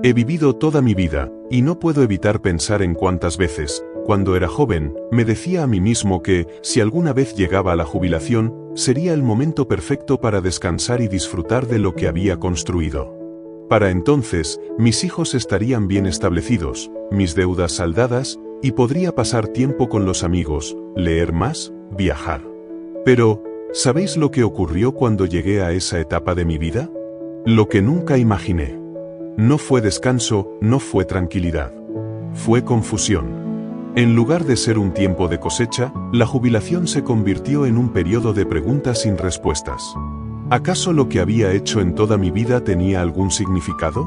He vivido toda mi vida, y no puedo evitar pensar en cuántas veces, cuando era joven, me decía a mí mismo que, si alguna vez llegaba a la jubilación, sería el momento perfecto para descansar y disfrutar de lo que había construido. Para entonces, mis hijos estarían bien establecidos, mis deudas saldadas, y podría pasar tiempo con los amigos, leer más, viajar. Pero, ¿sabéis lo que ocurrió cuando llegué a esa etapa de mi vida? Lo que nunca imaginé. No fue descanso, no fue tranquilidad. Fue confusión. En lugar de ser un tiempo de cosecha, la jubilación se convirtió en un periodo de preguntas sin respuestas. ¿Acaso lo que había hecho en toda mi vida tenía algún significado?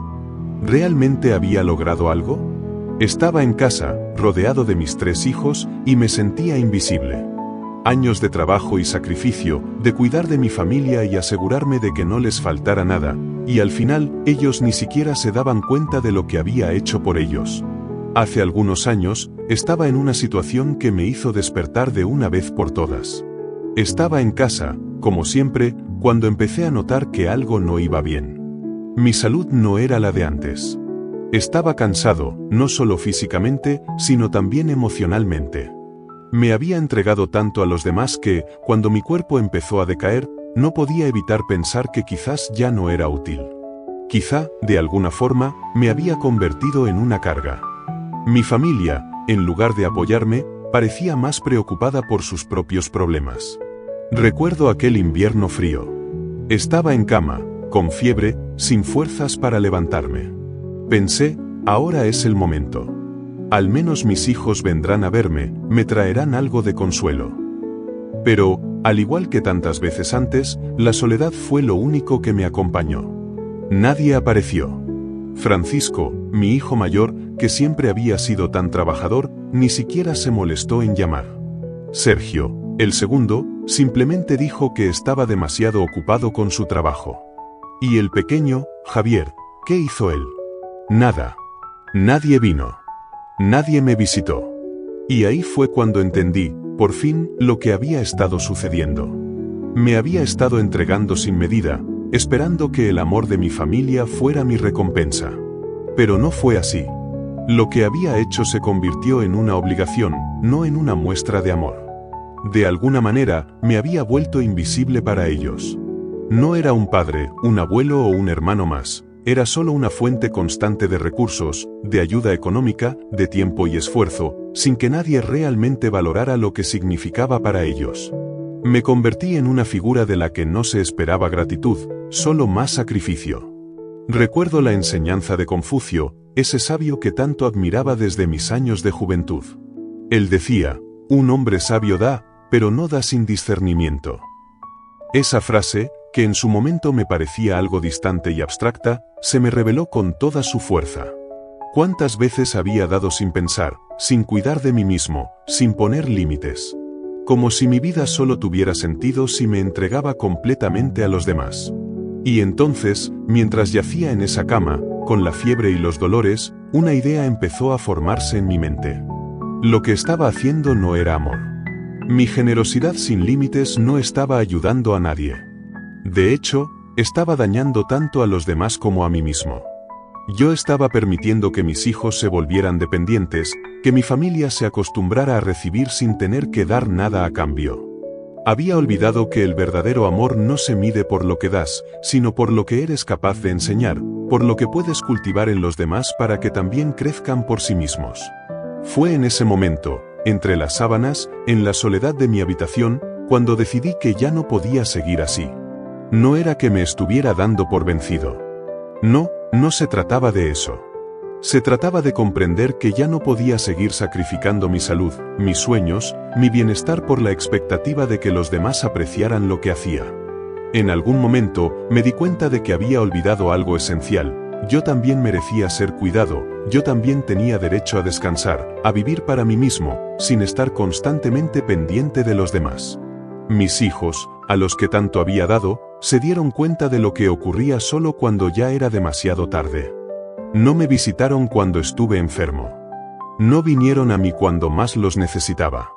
¿Realmente había logrado algo? Estaba en casa, rodeado de mis 3 hijos, y me sentía invisible. Años de trabajo y sacrificio, de cuidar de mi familia y asegurarme de que no les faltara nada, y al final, ellos ni siquiera se daban cuenta de lo que había hecho por ellos. Hace algunos años, estaba en una situación que me hizo despertar de una vez por todas. Estaba en casa, como siempre, cuando empecé a notar que algo no iba bien. Mi salud no era la de antes. Estaba cansado, no solo físicamente, sino también emocionalmente. Me había entregado tanto a los demás que, cuando mi cuerpo empezó a decaer, no podía evitar pensar que quizás ya no era útil. Quizá, de alguna forma, me había convertido en una carga. Mi familia, en lugar de apoyarme, parecía más preocupada por sus propios problemas. Recuerdo aquel invierno frío. Estaba en cama, con fiebre, sin fuerzas para levantarme. Pensé, ahora es el momento. Al menos mis hijos vendrán a verme, me traerán algo de consuelo. Pero, al igual que tantas veces antes, la soledad fue lo único que me acompañó. Nadie apareció. Francisco, mi hijo mayor, que siempre había sido tan trabajador, ni siquiera se molestó en llamar. Sergio, el segundo, simplemente dijo que estaba demasiado ocupado con su trabajo. Y el pequeño, Javier, ¿qué hizo él? Nada. Nadie vino. Nadie me visitó. Y ahí fue cuando entendí, por fin, lo que había estado sucediendo. Me había estado entregando sin medida, esperando que el amor de mi familia fuera mi recompensa. Pero no fue así. Lo que había hecho se convirtió en una obligación, no en una muestra de amor. De alguna manera, me había vuelto invisible para ellos. No era un padre, un abuelo o un hermano más. Era solo una fuente constante de recursos, de ayuda económica, de tiempo y esfuerzo, sin que nadie realmente valorara lo que significaba para ellos. Me convertí en una figura de la que no se esperaba gratitud, solo más sacrificio. Recuerdo la enseñanza de Confucio, ese sabio que tanto admiraba desde mis años de juventud. Él decía, un hombre sabio da, pero no da sin discernimiento. Esa frase, que en su momento me parecía algo distante y abstracta, se me reveló con toda su fuerza. ¿Cuántas veces había dado sin pensar, sin cuidar de mí mismo, sin poner límites? Como si mi vida solo tuviera sentido si me entregaba completamente a los demás. Y entonces, mientras yacía en esa cama, con la fiebre y los dolores, una idea empezó a formarse en mi mente. Lo que estaba haciendo no era amor. Mi generosidad sin límites no estaba ayudando a nadie. De hecho, estaba dañando tanto a los demás como a mí mismo. Yo estaba permitiendo que mis hijos se volvieran dependientes, que mi familia se acostumbrara a recibir sin tener que dar nada a cambio. Había olvidado que el verdadero amor no se mide por lo que das, sino por lo que eres capaz de enseñar, por lo que puedes cultivar en los demás para que también crezcan por sí mismos. Fue en ese momento, entre las sábanas, en la soledad de mi habitación, cuando decidí que ya no podía seguir así. No era que me estuviera dando por vencido. No, no se trataba de eso. Se trataba de comprender que ya no podía seguir sacrificando mi salud, mis sueños, mi bienestar por la expectativa de que los demás apreciaran lo que hacía. En algún momento, me di cuenta de que había olvidado algo esencial. Yo también merecía ser cuidado, yo también tenía derecho a descansar, a vivir para mí mismo, sin estar constantemente pendiente de los demás. Mis hijos, a los que tanto había dado, se dieron cuenta de lo que ocurría solo cuando ya era demasiado tarde. No me visitaron cuando estuve enfermo. No vinieron a mí cuando más los necesitaba.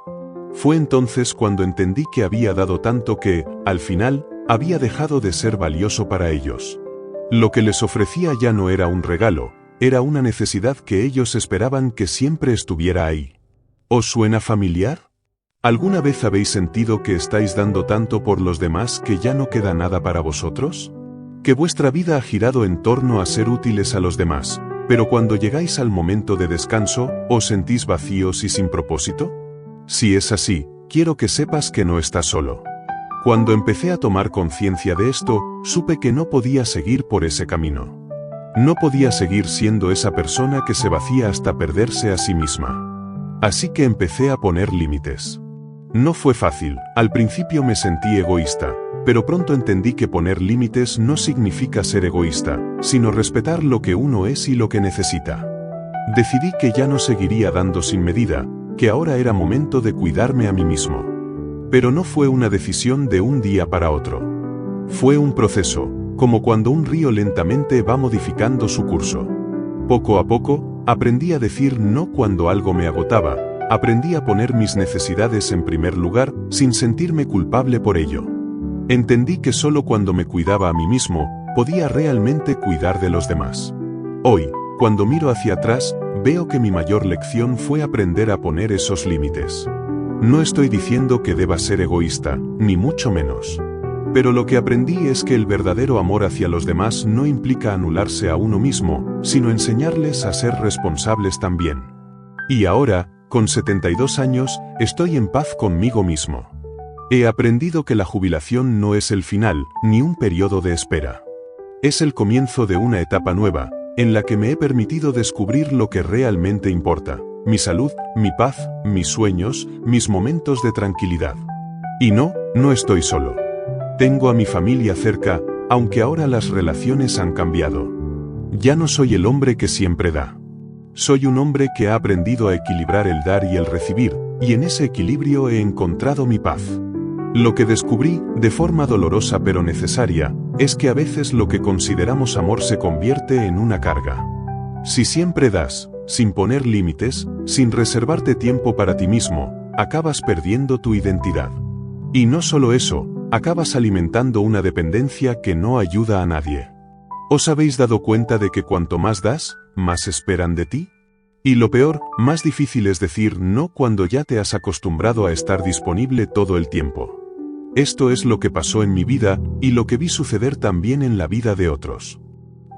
Fue entonces cuando entendí que había dado tanto que, al final, había dejado de ser valioso para ellos. Lo que les ofrecía ya no era un regalo, era una necesidad que ellos esperaban que siempre estuviera ahí. ¿Os suena familiar? ¿Alguna vez habéis sentido que estáis dando tanto por los demás que ya no queda nada para vosotros? Que vuestra vida ha girado en torno a ser útiles a los demás, pero cuando llegáis al momento de descanso, ¿os sentís vacíos y sin propósito? Si es así, quiero que sepas que no estás solo. Cuando empecé a tomar conciencia de esto, supe que no podía seguir por ese camino. No podía seguir siendo esa persona que se vacía hasta perderse a sí misma. Así que empecé a poner límites. No fue fácil, al principio me sentí egoísta, pero pronto entendí que poner límites no significa ser egoísta, sino respetar lo que uno es y lo que necesita. Decidí que ya no seguiría dando sin medida, que ahora era momento de cuidarme a mí mismo. Pero no fue una decisión de un día para otro. Fue un proceso, como cuando un río lentamente va modificando su curso. Poco a poco, aprendí a decir no cuando algo me agotaba, aprendí a poner mis necesidades en primer lugar, sin sentirme culpable por ello. Entendí que solo cuando me cuidaba a mí mismo, podía realmente cuidar de los demás. Hoy, cuando miro hacia atrás, veo que mi mayor lección fue aprender a poner esos límites. No estoy diciendo que deba ser egoísta, ni mucho menos. Pero lo que aprendí es que el verdadero amor hacia los demás no implica anularse a uno mismo, sino enseñarles a ser responsables también. Y ahora, con 72 años, estoy en paz conmigo mismo. He aprendido que la jubilación no es el final, ni un periodo de espera. Es el comienzo de una etapa nueva, en la que me he permitido descubrir lo que realmente importa: mi salud, mi paz, mis sueños, mis momentos de tranquilidad. Y no estoy solo. Tengo a mi familia cerca, aunque ahora las relaciones han cambiado. Ya no soy el hombre que siempre da. Soy un hombre que ha aprendido a equilibrar el dar y el recibir, y en ese equilibrio he encontrado mi paz. Lo que descubrí, de forma dolorosa pero necesaria, es que a veces lo que consideramos amor se convierte en una carga. Si siempre das, sin poner límites, sin reservarte tiempo para ti mismo, acabas perdiendo tu identidad. Y no solo eso, acabas alimentando una dependencia que no ayuda a nadie. ¿Os habéis dado cuenta de que cuanto más das, más esperan de ti? Y lo peor, más difícil es decir no cuando ya te has acostumbrado a estar disponible todo el tiempo. Esto es lo que pasó en mi vida, y lo que vi suceder también en la vida de otros.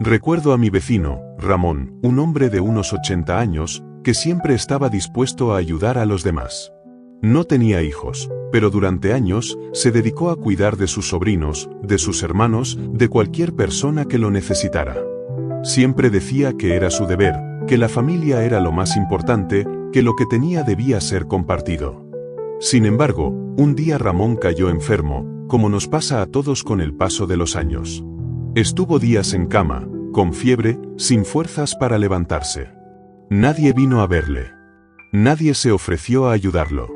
Recuerdo a mi vecino, Ramón, un hombre de unos 80 años, que siempre estaba dispuesto a ayudar a los demás. No tenía hijos, pero durante años, se dedicó a cuidar de sus sobrinos, de sus hermanos, de cualquier persona que lo necesitara. Siempre decía que era su deber, que la familia era lo más importante, que lo que tenía debía ser compartido. Sin embargo, un día Ramón cayó enfermo, como nos pasa a todos con el paso de los años. Estuvo días en cama, con fiebre, sin fuerzas para levantarse. Nadie vino a verle. Nadie se ofreció a ayudarlo.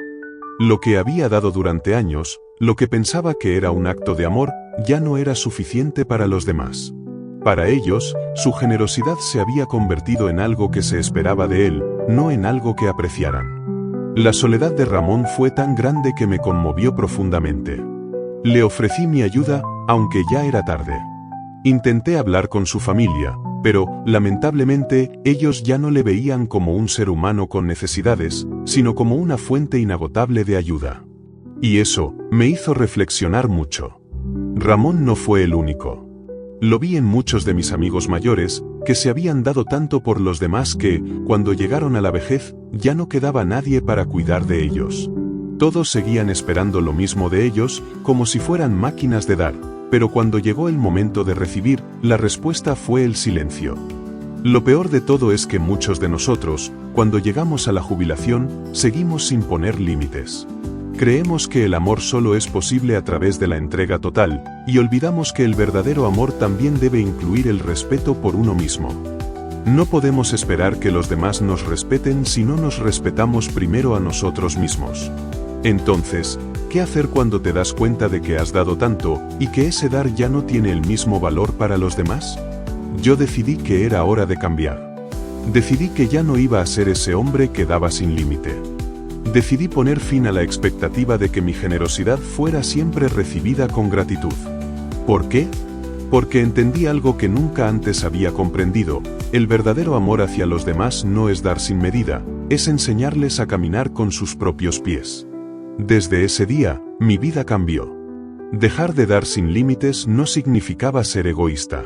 Lo que había dado durante años, lo que pensaba que era un acto de amor, ya no era suficiente para los demás. Para ellos, su generosidad se había convertido en algo que se esperaba de él, no en algo que apreciaran. La soledad de Ramón fue tan grande que me conmovió profundamente. Le ofrecí mi ayuda, aunque ya era tarde. Intenté hablar con su familia, pero, lamentablemente, ellos ya no le veían como un ser humano con necesidades, sino como una fuente inagotable de ayuda. Y eso, me hizo reflexionar mucho. Ramón no fue el único. Lo vi en muchos de mis amigos mayores, que se habían dado tanto por los demás que, cuando llegaron a la vejez, ya no quedaba nadie para cuidar de ellos. Todos seguían esperando lo mismo de ellos, como si fueran máquinas de dar, pero cuando llegó el momento de recibir, la respuesta fue el silencio. Lo peor de todo es que muchos de nosotros, cuando llegamos a la jubilación, seguimos sin poner límites. Creemos que el amor solo es posible a través de la entrega total, y olvidamos que el verdadero amor también debe incluir el respeto por uno mismo. No podemos esperar que los demás nos respeten si no nos respetamos primero a nosotros mismos. Entonces, ¿qué hacer cuando te das cuenta de que has dado tanto, y que ese dar ya no tiene el mismo valor para los demás? Yo decidí que era hora de cambiar. Decidí que ya no iba a ser ese hombre que daba sin límite. Decidí poner fin a la expectativa de que mi generosidad fuera siempre recibida con gratitud. ¿Por qué? Porque entendí algo que nunca antes había comprendido: el verdadero amor hacia los demás no es dar sin medida, es enseñarles a caminar con sus propios pies. Desde ese día, mi vida cambió. Dejar de dar sin límites no significaba ser egoísta.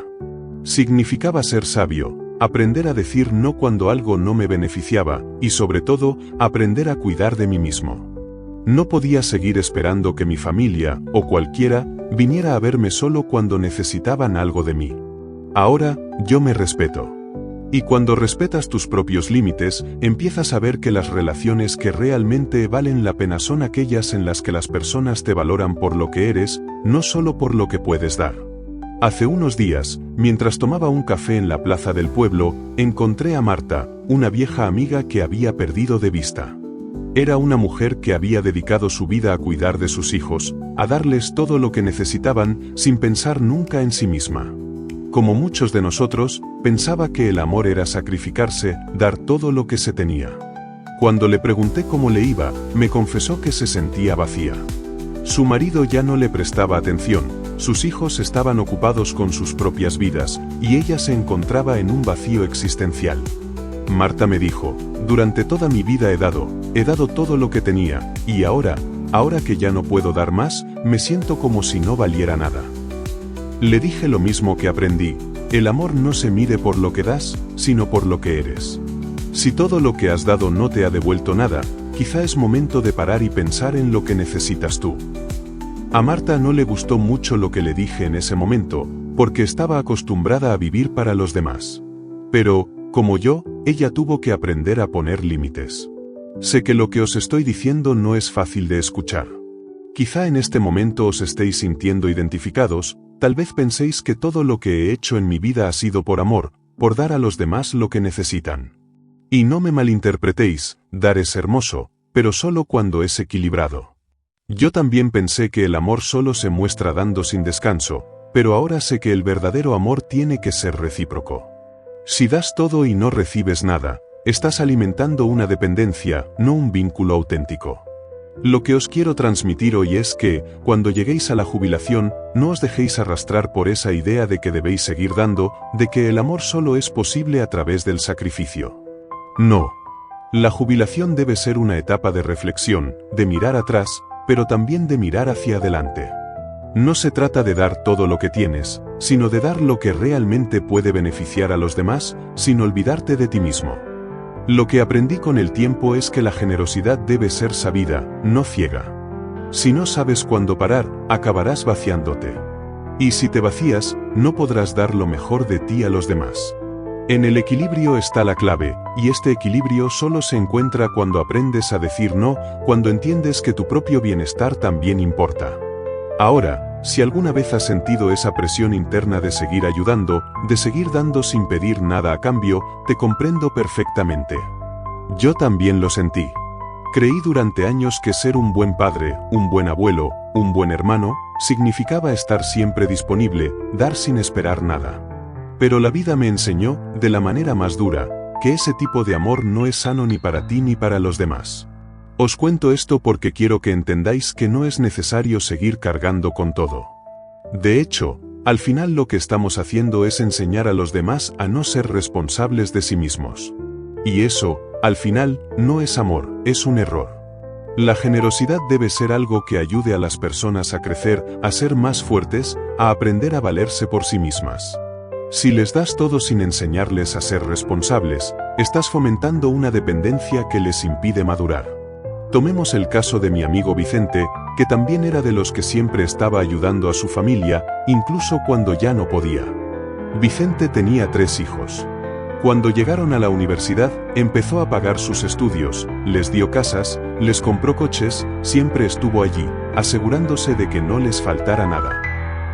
Significaba ser sabio, aprender a decir no cuando algo no me beneficiaba, y sobre todo, aprender a cuidar de mí mismo. No podía seguir esperando que mi familia, o cualquiera, viniera a verme solo cuando necesitaban algo de mí. Ahora, yo me respeto. Y cuando respetas tus propios límites, empiezas a ver que las relaciones que realmente valen la pena son aquellas en las que las personas te valoran por lo que eres, no solo por lo que puedes dar. Hace unos días, mientras tomaba un café en la plaza del pueblo, encontré a Marta, una vieja amiga que había perdido de vista. Era una mujer que había dedicado su vida a cuidar de sus hijos, a darles todo lo que necesitaban, sin pensar nunca en sí misma. Como muchos de nosotros, pensaba que el amor era sacrificarse, dar todo lo que se tenía. Cuando le pregunté cómo le iba, me confesó que se sentía vacía. Su marido ya no le prestaba atención, sus hijos estaban ocupados con sus propias vidas, y ella se encontraba en un vacío existencial. Marta me dijo: durante toda mi vida he dado todo lo que tenía, y ahora que ya no puedo dar más, me siento como si no valiera nada. Le dije lo mismo que aprendí: el amor no se mide por lo que das, sino por lo que eres. Si todo lo que has dado no te ha devuelto nada, quizá es momento de parar y pensar en lo que necesitas tú. A Marta no le gustó mucho lo que le dije en ese momento, porque estaba acostumbrada a vivir para los demás. Pero, como yo, ella tuvo que aprender a poner límites. Sé que lo que os estoy diciendo no es fácil de escuchar. Quizá en este momento os estéis sintiendo identificados, tal vez penséis que todo lo que he hecho en mi vida ha sido por amor, por dar a los demás lo que necesitan. Y no me malinterpretéis, dar es hermoso, pero solo cuando es equilibrado. Yo también pensé que el amor solo se muestra dando sin descanso, pero ahora sé que el verdadero amor tiene que ser recíproco. Si das todo y no recibes nada, estás alimentando una dependencia, no un vínculo auténtico. Lo que os quiero transmitir hoy es que, cuando lleguéis a la jubilación, no os dejéis arrastrar por esa idea de que debéis seguir dando, de que el amor solo es posible a través del sacrificio. No. La jubilación debe ser una etapa de reflexión, de mirar atrás, pero también de mirar hacia adelante. No se trata de dar todo lo que tienes, sino de dar lo que realmente puede beneficiar a los demás, sin olvidarte de ti mismo. Lo que aprendí con el tiempo es que la generosidad debe ser sabida, no ciega. Si no sabes cuándo parar, acabarás vaciándote. Y si te vacías, no podrás dar lo mejor de ti a los demás. En el equilibrio está la clave, y este equilibrio solo se encuentra cuando aprendes a decir no, cuando entiendes que tu propio bienestar también importa. Ahora, si alguna vez has sentido esa presión interna de seguir ayudando, de seguir dando sin pedir nada a cambio, te comprendo perfectamente. Yo también lo sentí. Creí durante años que ser un buen padre, un buen abuelo, un buen hermano, significaba estar siempre disponible, dar sin esperar nada. Pero la vida me enseñó, de la manera más dura, que ese tipo de amor no es sano ni para ti ni para los demás. Os cuento esto porque quiero que entendáis que no es necesario seguir cargando con todo. De hecho, al final lo que estamos haciendo es enseñar a los demás a no ser responsables de sí mismos. Y eso, al final, no es amor, es un error. La generosidad debe ser algo que ayude a las personas a crecer, a ser más fuertes, a aprender a valerse por sí mismas. Si les das todo sin enseñarles a ser responsables, estás fomentando una dependencia que les impide madurar. Tomemos el caso de mi amigo Vicente, que también era de los que siempre estaba ayudando a su familia, incluso cuando ya no podía. Vicente tenía 3 hijos. Cuando llegaron a la universidad, empezó a pagar sus estudios, les dio casas, les compró coches, siempre estuvo allí, asegurándose de que no les faltara nada.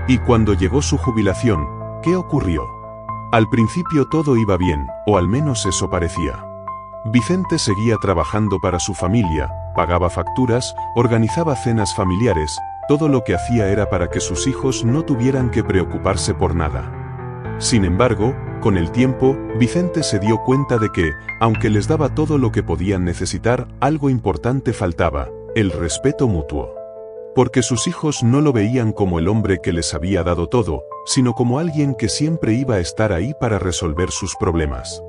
Y cuando llegó su jubilación, ¿qué ocurrió? Al principio todo iba bien, o al menos eso parecía. Vicente seguía trabajando para su familia, pagaba facturas, organizaba cenas familiares, todo lo que hacía era para que sus hijos no tuvieran que preocuparse por nada. Sin embargo, con el tiempo, Vicente se dio cuenta de que, aunque les daba todo lo que podían necesitar, algo importante faltaba: el respeto mutuo. Porque sus hijos no lo veían como el hombre que les había dado todo, sino como alguien que siempre iba a estar ahí para resolver sus problemas.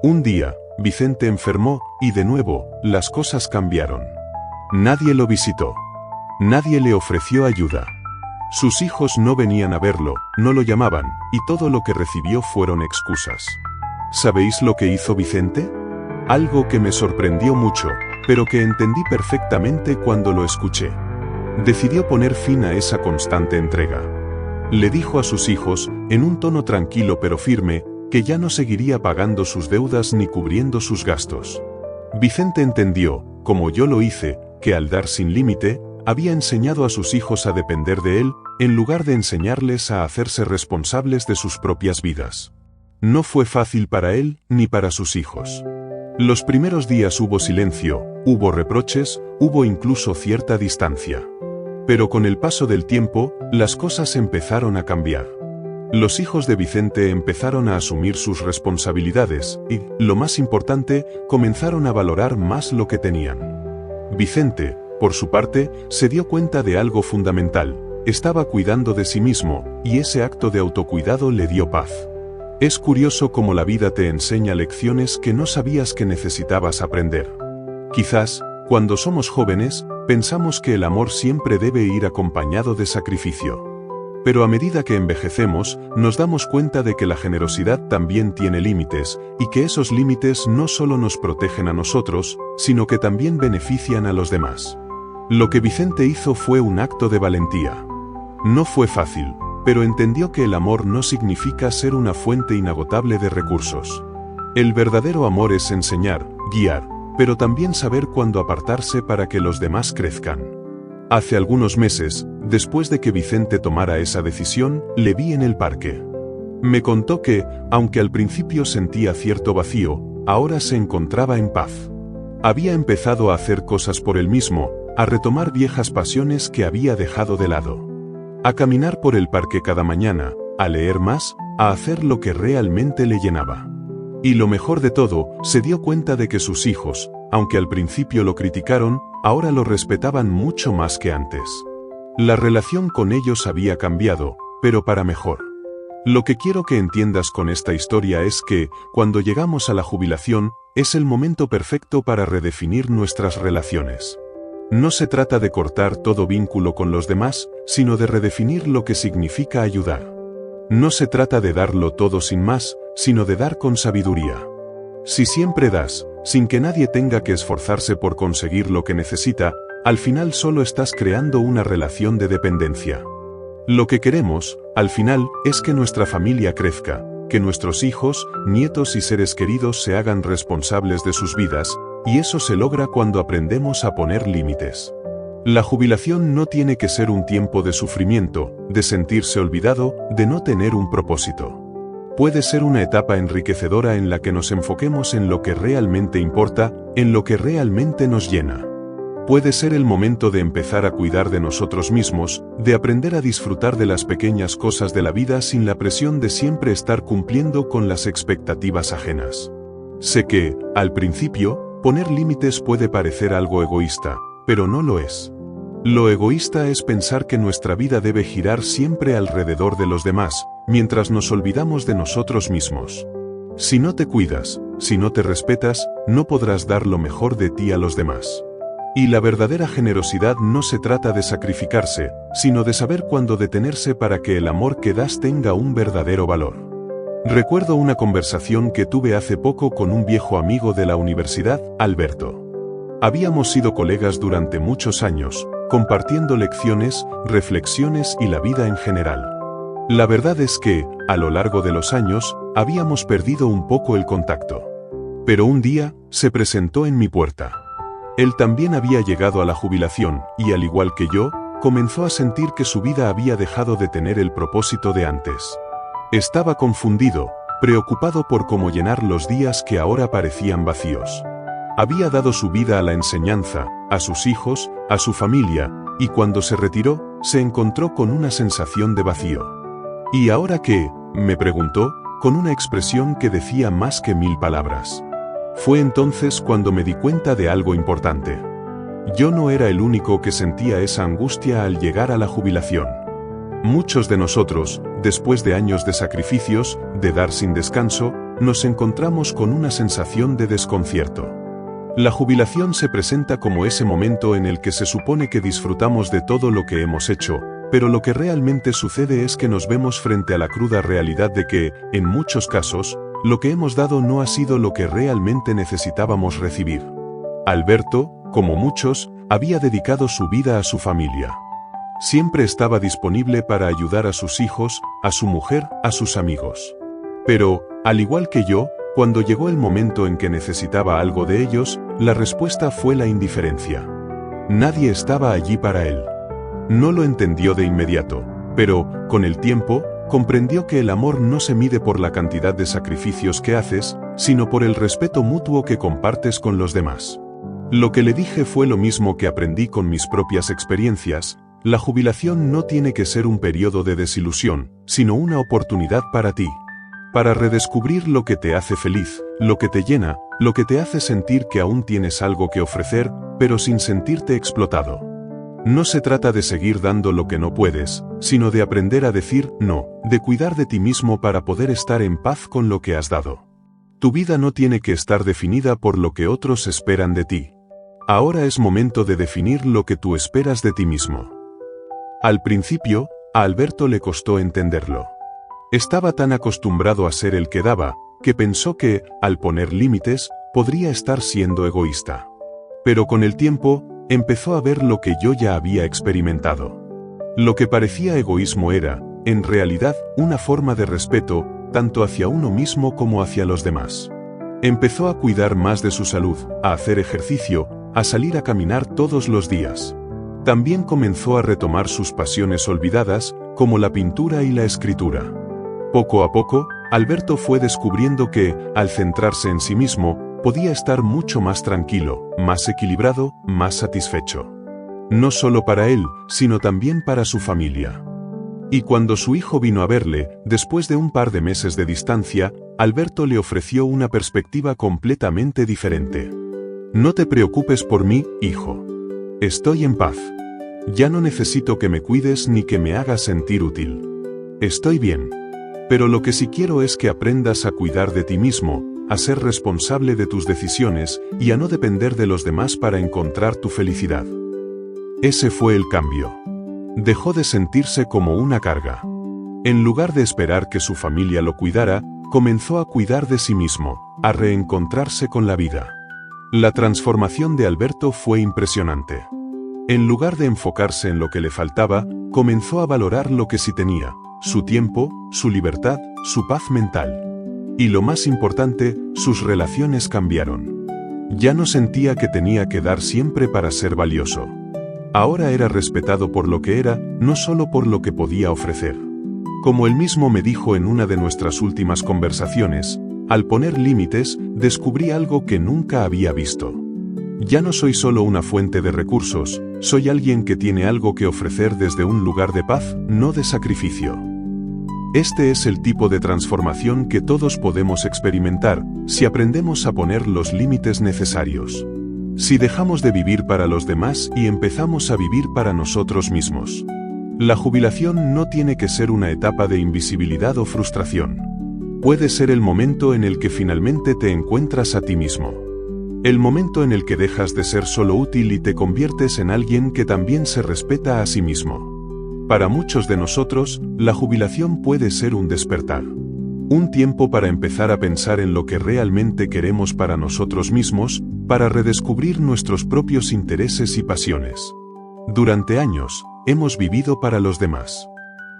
Un día, Vicente enfermó, y de nuevo, las cosas cambiaron. Nadie lo visitó. Nadie le ofreció ayuda. Sus hijos no venían a verlo, no lo llamaban, y todo lo que recibió fueron excusas. ¿Sabéis lo que hizo Vicente? Algo que me sorprendió mucho, pero que entendí perfectamente cuando lo escuché. Decidió poner fin a esa constante entrega. Le dijo a sus hijos, en un tono tranquilo pero firme, que ya no seguiría pagando sus deudas ni cubriendo sus gastos. Vicente entendió, como yo lo hice, que al dar sin límite, había enseñado a sus hijos a depender de él, en lugar de enseñarles a hacerse responsables de sus propias vidas. No fue fácil para él, ni para sus hijos. Los primeros días hubo silencio, hubo reproches, hubo incluso cierta distancia. Pero con el paso del tiempo, las cosas empezaron a cambiar. Los hijos de Vicente empezaron a asumir sus responsabilidades y, lo más importante, comenzaron a valorar más lo que tenían. Vicente, por su parte, se dio cuenta de algo fundamental: estaba cuidando de sí mismo, y ese acto de autocuidado le dio paz. Es curioso cómo la vida te enseña lecciones que no sabías que necesitabas aprender. Quizás, cuando somos jóvenes, pensamos que el amor siempre debe ir acompañado de sacrificio. Pero a medida que envejecemos, nos damos cuenta de que la generosidad también tiene límites, y que esos límites no solo nos protegen a nosotros, sino que también benefician a los demás. Lo que Vicente hizo fue un acto de valentía. No fue fácil, pero entendió que el amor no significa ser una fuente inagotable de recursos. El verdadero amor es enseñar, guiar, pero también saber cuándo apartarse para que los demás crezcan. Hace algunos meses, después de que Vicente tomara esa decisión, le vi en el parque. Me contó que, aunque al principio sentía cierto vacío, ahora se encontraba en paz. Había empezado a hacer cosas por él mismo, a retomar viejas pasiones que había dejado de lado. A caminar por el parque cada mañana, a leer más, a hacer lo que realmente le llenaba. Y lo mejor de todo, se dio cuenta de que sus hijos, aunque al principio lo criticaron, ahora lo respetaban mucho más que antes. La relación con ellos había cambiado, pero para mejor. Lo que quiero que entiendas con esta historia es que, cuando llegamos a la jubilación, es el momento perfecto para redefinir nuestras relaciones. No se trata de cortar todo vínculo con los demás, sino de redefinir lo que significa ayudar. No se trata de darlo todo sin más, sino de dar con sabiduría. Si siempre das, sin que nadie tenga que esforzarse por conseguir lo que necesita, al final solo estás creando una relación de dependencia. Lo que queremos, al final, es que nuestra familia crezca, que nuestros hijos, nietos y seres queridos se hagan responsables de sus vidas, y eso se logra cuando aprendemos a poner límites. La jubilación no tiene que ser un tiempo de sufrimiento, de sentirse olvidado, de no tener un propósito. Puede ser una etapa enriquecedora en la que nos enfoquemos en lo que realmente importa, en lo que realmente nos llena. Puede ser el momento de empezar a cuidar de nosotros mismos, de aprender a disfrutar de las pequeñas cosas de la vida sin la presión de siempre estar cumpliendo con las expectativas ajenas. Sé que, al principio, poner límites puede parecer algo egoísta, pero no lo es. Lo egoísta es pensar que nuestra vida debe girar siempre alrededor de los demás, mientras nos olvidamos de nosotros mismos. Si no te cuidas, si no te respetas, no podrás dar lo mejor de ti a los demás. Y la verdadera generosidad no se trata de sacrificarse, sino de saber cuándo detenerse para que el amor que das tenga un verdadero valor. Recuerdo una conversación que tuve hace poco con un viejo amigo de la universidad, Alberto. Habíamos sido colegas durante muchos años, compartiendo lecciones, reflexiones y la vida en general. La verdad es que, a lo largo de los años, habíamos perdido un poco el contacto. Pero un día, se presentó en mi puerta. Él también había llegado a la jubilación, y al igual que yo, comenzó a sentir que su vida había dejado de tener el propósito de antes. Estaba confundido, preocupado por cómo llenar los días que ahora parecían vacíos. Había dado su vida a la enseñanza, a sus hijos, a su familia, y cuando se retiró, se encontró con una sensación de vacío. ¿Y ahora qué?, me preguntó, con una expresión que decía más que 1000 palabras. Fue entonces cuando me di cuenta de algo importante. Yo no era el único que sentía esa angustia al llegar a la jubilación. Muchos de nosotros, después de años de sacrificios, de dar sin descanso, nos encontramos con una sensación de desconcierto. La jubilación se presenta como ese momento en el que se supone que disfrutamos de todo lo que hemos hecho, pero lo que realmente sucede es que nos vemos frente a la cruda realidad de que, en muchos casos, lo que hemos dado no ha sido lo que realmente necesitábamos recibir. Alberto, como muchos, había dedicado su vida a su familia. Siempre estaba disponible para ayudar a sus hijos, a su mujer, a sus amigos. Pero, al igual que yo, cuando llegó el momento en que necesitaba algo de ellos, la respuesta fue la indiferencia. Nadie estaba allí para él. No lo entendió de inmediato, pero, con el tiempo, comprendió que el amor no se mide por la cantidad de sacrificios que haces, sino por el respeto mutuo que compartes con los demás. Lo que le dije fue lo mismo que aprendí con mis propias experiencias: la jubilación no tiene que ser un periodo de desilusión, sino una oportunidad para ti. Para redescubrir lo que te hace feliz, lo que te llena, lo que te hace sentir que aún tienes algo que ofrecer, pero sin sentirte explotado. No se trata de seguir dando lo que no puedes, sino de aprender a decir no, de cuidar de ti mismo para poder estar en paz con lo que has dado. Tu vida no tiene que estar definida por lo que otros esperan de ti. Ahora es momento de definir lo que tú esperas de ti mismo. Al principio, a Alberto le costó entenderlo. Estaba tan acostumbrado a ser el que daba, que pensó que, al poner límites, podría estar siendo egoísta. Pero con el tiempo, empezó a ver lo que yo ya había experimentado. Lo que parecía egoísmo era, en realidad, una forma de respeto, tanto hacia uno mismo como hacia los demás. Empezó a cuidar más de su salud, a hacer ejercicio, a salir a caminar todos los días. También comenzó a retomar sus pasiones olvidadas, como la pintura y la escritura. Poco a poco, Alberto fue descubriendo que, al centrarse en sí mismo, podía estar mucho más tranquilo, más equilibrado, más satisfecho. No solo para él, sino también para su familia. Y cuando su hijo vino a verle, después de un par de meses de distancia, Alberto le ofreció una perspectiva completamente diferente. No te preocupes por mí, hijo. Estoy en paz. Ya no necesito que me cuides ni que me hagas sentir útil. Estoy bien. Pero lo que sí quiero es que aprendas a cuidar de ti mismo, a ser responsable de tus decisiones y a no depender de los demás para encontrar tu felicidad. Ese fue el cambio. Dejó de sentirse como una carga. En lugar de esperar que su familia lo cuidara, comenzó a cuidar de sí mismo, a reencontrarse con la vida. La transformación de Alberto fue impresionante. En lugar de enfocarse en lo que le faltaba, comenzó a valorar lo que sí tenía: su tiempo, su libertad, su paz mental. Y lo más importante, sus relaciones cambiaron. Ya no sentía que tenía que dar siempre para ser valioso. Ahora era respetado por lo que era, no solo por lo que podía ofrecer. Como él mismo me dijo en una de nuestras últimas conversaciones, al poner límites, descubrí algo que nunca había visto. Ya no soy solo una fuente de recursos, soy alguien que tiene algo que ofrecer desde un lugar de paz, no de sacrificio. Este es el tipo de transformación que todos podemos experimentar, si aprendemos a poner los límites necesarios. Si dejamos de vivir para los demás y empezamos a vivir para nosotros mismos. La jubilación no tiene que ser una etapa de invisibilidad o frustración. Puede ser el momento en el que finalmente te encuentras a ti mismo. El momento en el que dejas de ser solo útil y te conviertes en alguien que también se respeta a sí mismo. Para muchos de nosotros, la jubilación puede ser un despertar. Un tiempo para empezar a pensar en lo que realmente queremos para nosotros mismos, para redescubrir nuestros propios intereses y pasiones. Durante años, hemos vivido para los demás.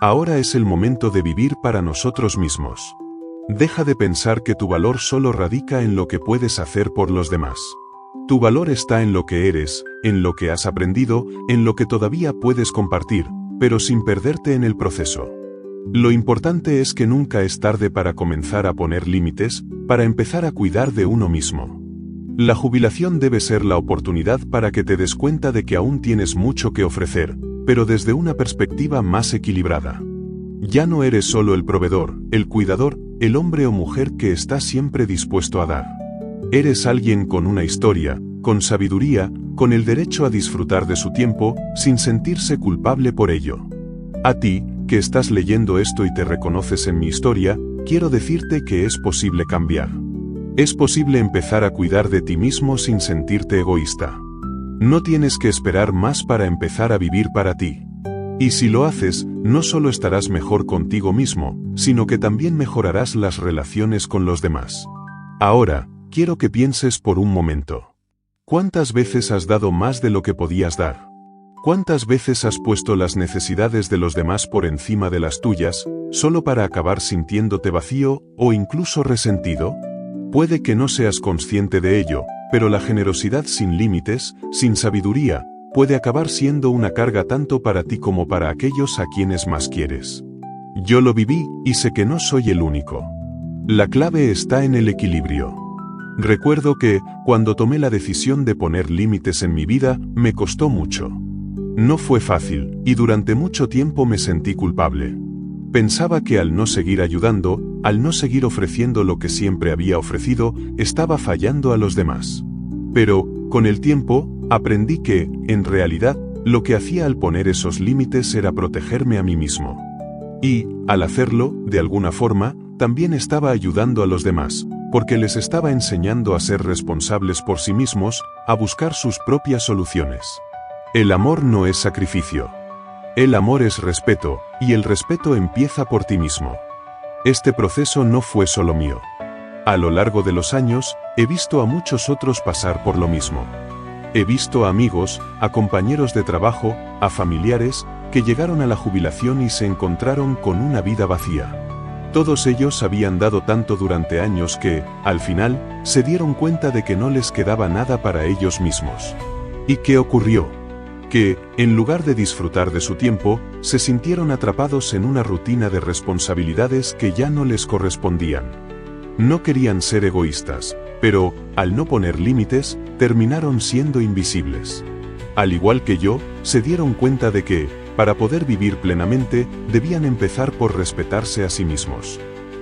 Ahora es el momento de vivir para nosotros mismos. Deja de pensar que tu valor solo radica en lo que puedes hacer por los demás. Tu valor está en lo que eres, en lo que has aprendido, en lo que todavía puedes compartir, pero sin perderte en el proceso. Lo importante es que nunca es tarde para comenzar a poner límites, para empezar a cuidar de uno mismo. La jubilación debe ser la oportunidad para que te des cuenta de que aún tienes mucho que ofrecer, pero desde una perspectiva más equilibrada. Ya no eres solo el proveedor, el cuidador, el hombre o mujer que está siempre dispuesto a dar. Eres alguien con una historia, con sabiduría, con el derecho a disfrutar de su tiempo, sin sentirse culpable por ello. A ti, que estás leyendo esto y te reconoces en mi historia, quiero decirte que es posible cambiar. Es posible empezar a cuidar de ti mismo sin sentirte egoísta. No tienes que esperar más para empezar a vivir para ti. Y si lo haces, no solo estarás mejor contigo mismo, sino que también mejorarás las relaciones con los demás. Ahora, quiero que pienses por un momento. ¿Cuántas veces has dado más de lo que podías dar? ¿Cuántas veces has puesto las necesidades de los demás por encima de las tuyas, solo para acabar sintiéndote vacío o incluso resentido? Puede que no seas consciente de ello, pero la generosidad sin límites, sin sabiduría, puede acabar siendo una carga tanto para ti como para aquellos a quienes más quieres. Yo lo viví y sé que no soy el único. La clave está en el equilibrio. Recuerdo que, cuando tomé la decisión de poner límites en mi vida, me costó mucho. No fue fácil, y durante mucho tiempo me sentí culpable. Pensaba que al no seguir ayudando, al no seguir ofreciendo lo que siempre había ofrecido, estaba fallando a los demás. Pero, con el tiempo, aprendí que, en realidad, lo que hacía al poner esos límites era protegerme a mí mismo. Y, al hacerlo, de alguna forma, también estaba ayudando a los demás, porque les estaba enseñando a ser responsables por sí mismos, a buscar sus propias soluciones. El amor no es sacrificio. El amor es respeto, y el respeto empieza por ti mismo. Este proceso no fue solo mío. A lo largo de los años, he visto a muchos otros pasar por lo mismo. He visto a amigos, a compañeros de trabajo, a familiares, que llegaron a la jubilación y se encontraron con una vida vacía. Todos ellos habían dado tanto durante años que, al final, se dieron cuenta de que no les quedaba nada para ellos mismos. ¿Y qué ocurrió? Que, en lugar de disfrutar de su tiempo, se sintieron atrapados en una rutina de responsabilidades que ya no les correspondían. No querían ser egoístas, pero, al no poner límites, terminaron siendo invisibles. Al igual que yo, se dieron cuenta de que, para poder vivir plenamente, debían empezar por respetarse a sí mismos.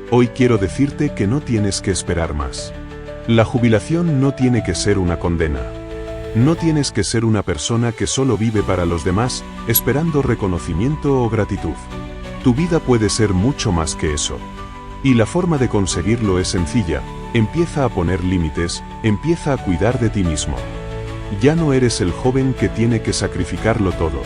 Hoy quiero decirte que no tienes que esperar más. La jubilación no tiene que ser una condena. No tienes que ser una persona que solo vive para los demás, esperando reconocimiento o gratitud. Tu vida puede ser mucho más que eso. Y la forma de conseguirlo es sencilla: empieza a poner límites, empieza a cuidar de ti mismo. Ya no eres el joven que tiene que sacrificarlo todo.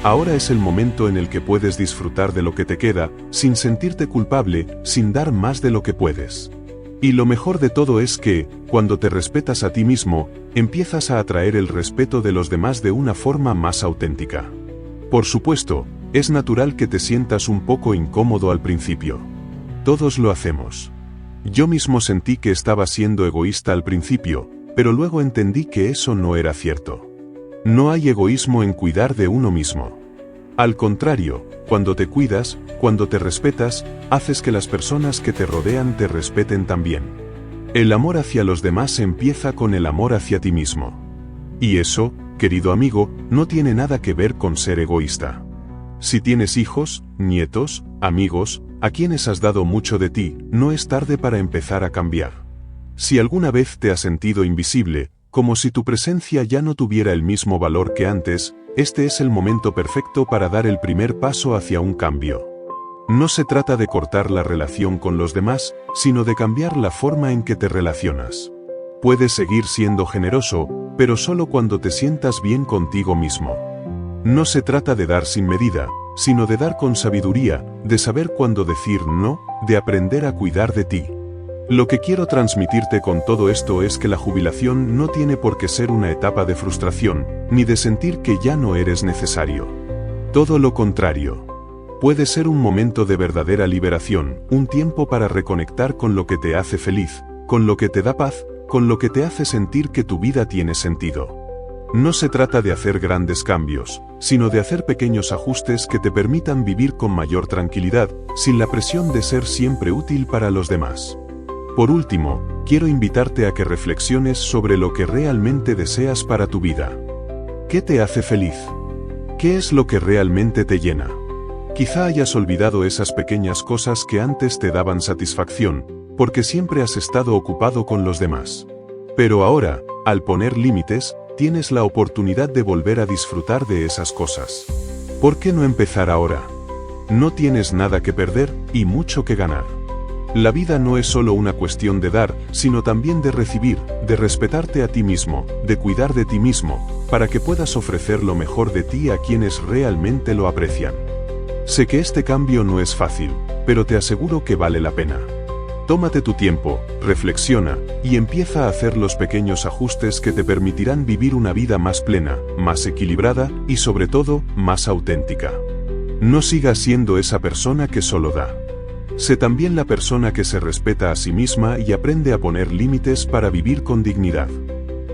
Ahora es el momento en el que puedes disfrutar de lo que te queda, sin sentirte culpable, sin dar más de lo que puedes. Y lo mejor de todo es que, cuando te respetas a ti mismo, empiezas a atraer el respeto de los demás de una forma más auténtica. Por supuesto, es natural que te sientas un poco incómodo al principio. Todos lo hacemos. Yo mismo sentí que estaba siendo egoísta al principio, pero luego entendí que eso no era cierto. No hay egoísmo en cuidar de uno mismo. Al contrario, cuando te cuidas, cuando te respetas, haces que las personas que te rodean te respeten también. El amor hacia los demás empieza con el amor hacia ti mismo. Y eso, querido amigo, no tiene nada que ver con ser egoísta. Si tienes hijos, nietos, amigos, a quienes has dado mucho de ti, no es tarde para empezar a cambiar. Si alguna vez te has sentido invisible, como si tu presencia ya no tuviera el mismo valor que antes, este es el momento perfecto para dar el primer paso hacia un cambio. No se trata de cortar la relación con los demás, sino de cambiar la forma en que te relacionas. Puedes seguir siendo generoso, pero solo cuando te sientas bien contigo mismo. No se trata de dar sin medida, sino de dar con sabiduría, de saber cuándo decir no, de aprender a cuidar de ti. Lo que quiero transmitirte con todo esto es que la jubilación no tiene por qué ser una etapa de frustración, ni de sentir que ya no eres necesario. Todo lo contrario. Puede ser un momento de verdadera liberación, un tiempo para reconectar con lo que te hace feliz, con lo que te da paz, con lo que te hace sentir que tu vida tiene sentido. No se trata de hacer grandes cambios, sino de hacer pequeños ajustes que te permitan vivir con mayor tranquilidad, sin la presión de ser siempre útil para los demás. Por último, quiero invitarte a que reflexiones sobre lo que realmente deseas para tu vida. ¿Qué te hace feliz? ¿Qué es lo que realmente te llena? Quizá hayas olvidado esas pequeñas cosas que antes te daban satisfacción, porque siempre has estado ocupado con los demás. Pero ahora, al poner límites, tienes la oportunidad de volver a disfrutar de esas cosas. ¿Por qué no empezar ahora? No tienes nada que perder y mucho que ganar. La vida no es solo una cuestión de dar, sino también de recibir, de respetarte a ti mismo, de cuidar de ti mismo, para que puedas ofrecer lo mejor de ti a quienes realmente lo aprecian. Sé que este cambio no es fácil, pero te aseguro que vale la pena. Tómate tu tiempo, reflexiona, y empieza a hacer los pequeños ajustes que te permitirán vivir una vida más plena, más equilibrada y sobre todo, más auténtica. No sigas siendo esa persona que solo da. Sé también la persona que se respeta a sí misma y aprende a poner límites para vivir con dignidad.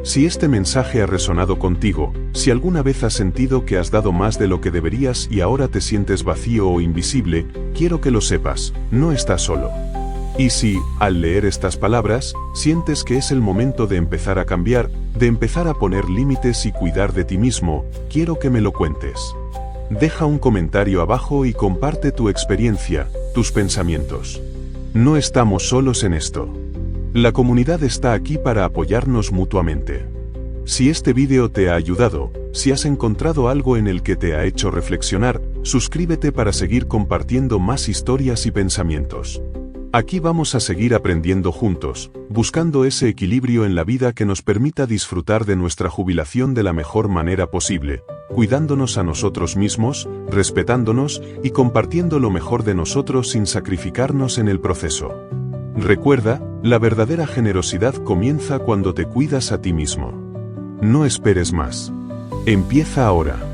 Si este mensaje ha resonado contigo, si alguna vez has sentido que has dado más de lo que deberías y ahora te sientes vacío o invisible, quiero que lo sepas, no estás solo. Y si, al leer estas palabras, sientes que es el momento de empezar a cambiar, de empezar a poner límites y cuidar de ti mismo, quiero que me lo cuentes. Deja un comentario abajo y comparte tu experiencia, tus pensamientos. No estamos solos en esto. La comunidad está aquí para apoyarnos mutuamente. Si este vídeo te ha ayudado, si has encontrado algo en el que te ha hecho reflexionar, suscríbete para seguir compartiendo más historias y pensamientos. Aquí vamos a seguir aprendiendo juntos, buscando ese equilibrio en la vida que nos permita disfrutar de nuestra jubilación de la mejor manera posible, cuidándonos a nosotros mismos, respetándonos y compartiendo lo mejor de nosotros sin sacrificarnos en el proceso. Recuerda, la verdadera generosidad comienza cuando te cuidas a ti mismo. No esperes más. Empieza ahora.